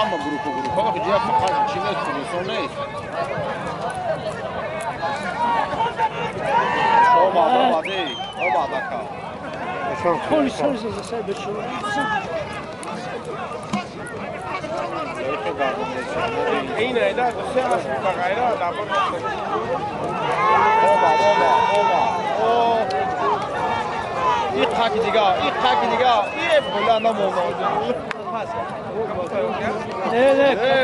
ama grupo. Bak diye fakir içine sürüyorsun ne? Şoma değil. O badaka. Konuşuyoruz sen de şu. این ایده سه ماش بغیره دابون این خاکی دیگه این بلا نمونه Ne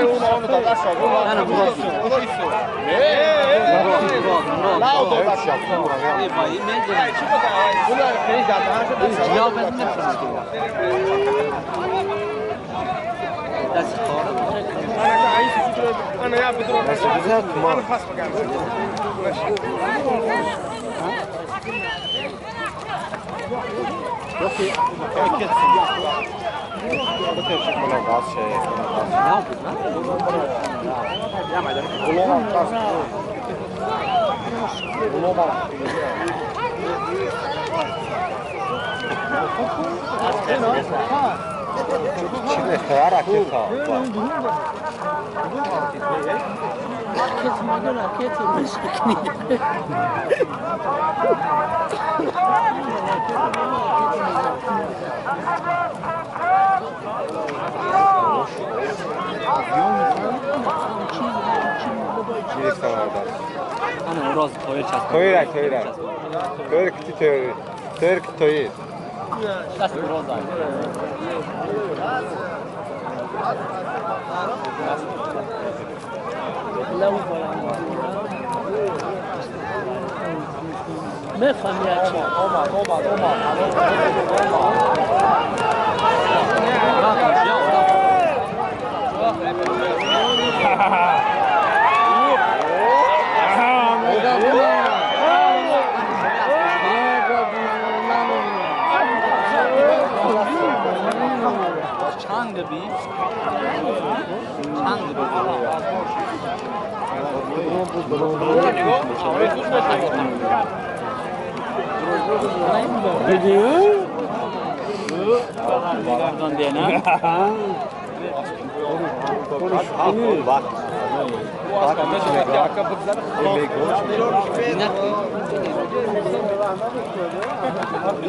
اون اون دادا شو انا براسو لا او دادا شو اي باي ميزه چی بوده بولا خیلی دادا يا بس نفس دست خارج انا عايز انا يا بدر انا خاص بقى Çile kaya raket ha. Raket mi? Raket mi? Çile savarda. انا راس طويل شاس Toyrak. Toyrak kiti toyrak. Toyrak toyrak. شاس روزا لو ما فهم يا شيخ چند بی چند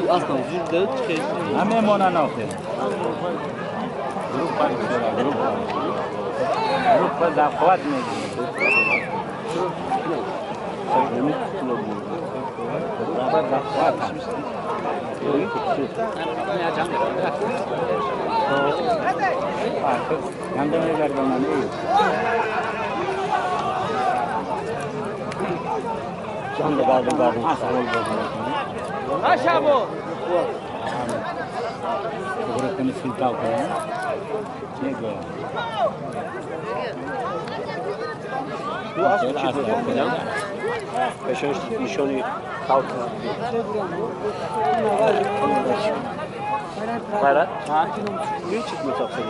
اصلا زور داد که همه مونانوفه گروپ زفوت میگیره Bu aslında çizgi. Peşin nişanı kalktı. Ferhat? Ha? Niye çıkmıyor tapsaydı?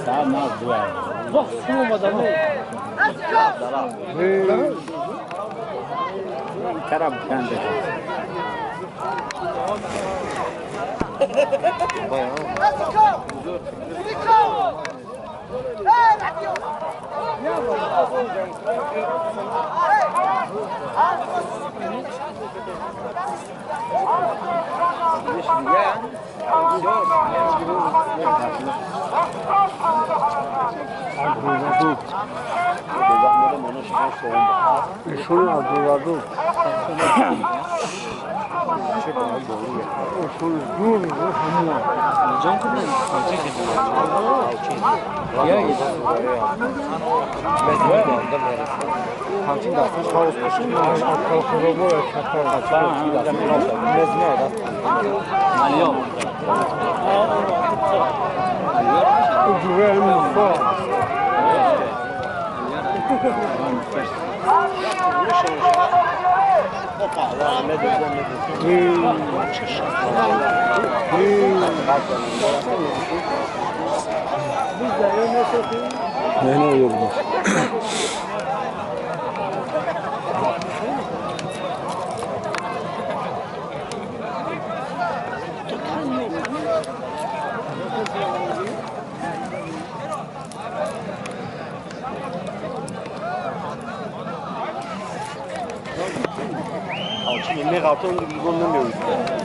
Sağ naz dua. Bak soğumadan mı? Taraf kendi. Bayağı. Şunu aldılar. Hamçin da kaos başında kalkıyor bu mezme da. اليوم Güven mutfağı. Ne oluyor bu? Ne karton gibi bulunmuyor işte.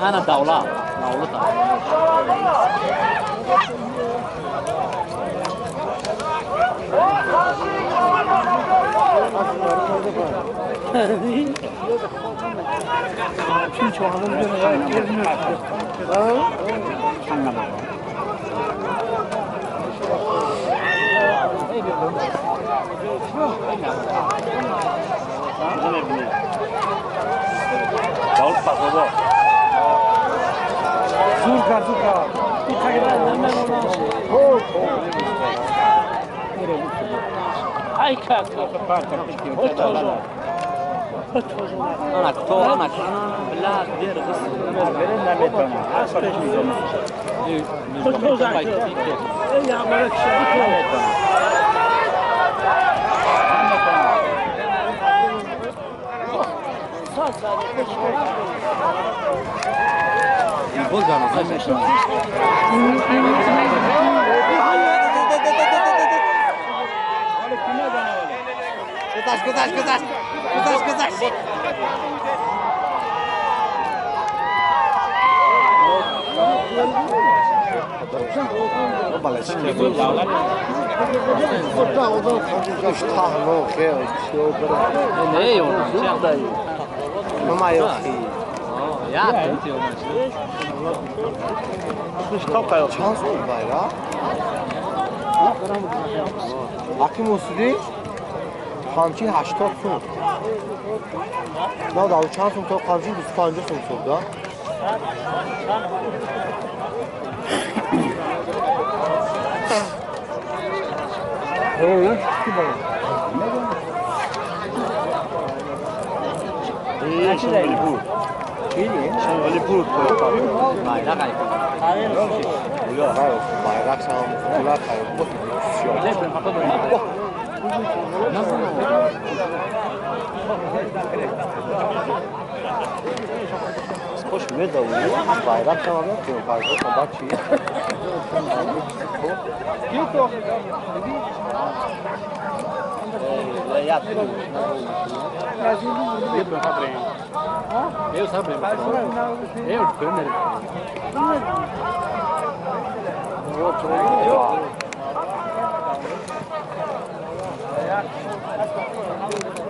أنا دولة Çünkü hanım dönüyor, gezmiyor. Anlamadım. Davul pasoda. Zurka. Bir takip hemen ona Ay kaka. أنا كتور أنا بالله كبير بس Verin de betona. Asfalt mıydı? Ya bana kişi بولجانا صحيح Kızaş. Ne yok Mama yok. ya bitiyor Şans oldu bayrağı. Hakim usulü Qamchi 80 so'm. Nada, o chand so'm to qamchi 25 so'm so'mda. bayrak Bayrak sağım, bunlar kayıp. Skoş medal bayrak tamam yapıyor. Bayrak kabak şey. Eu sabe eu primeiro Yok.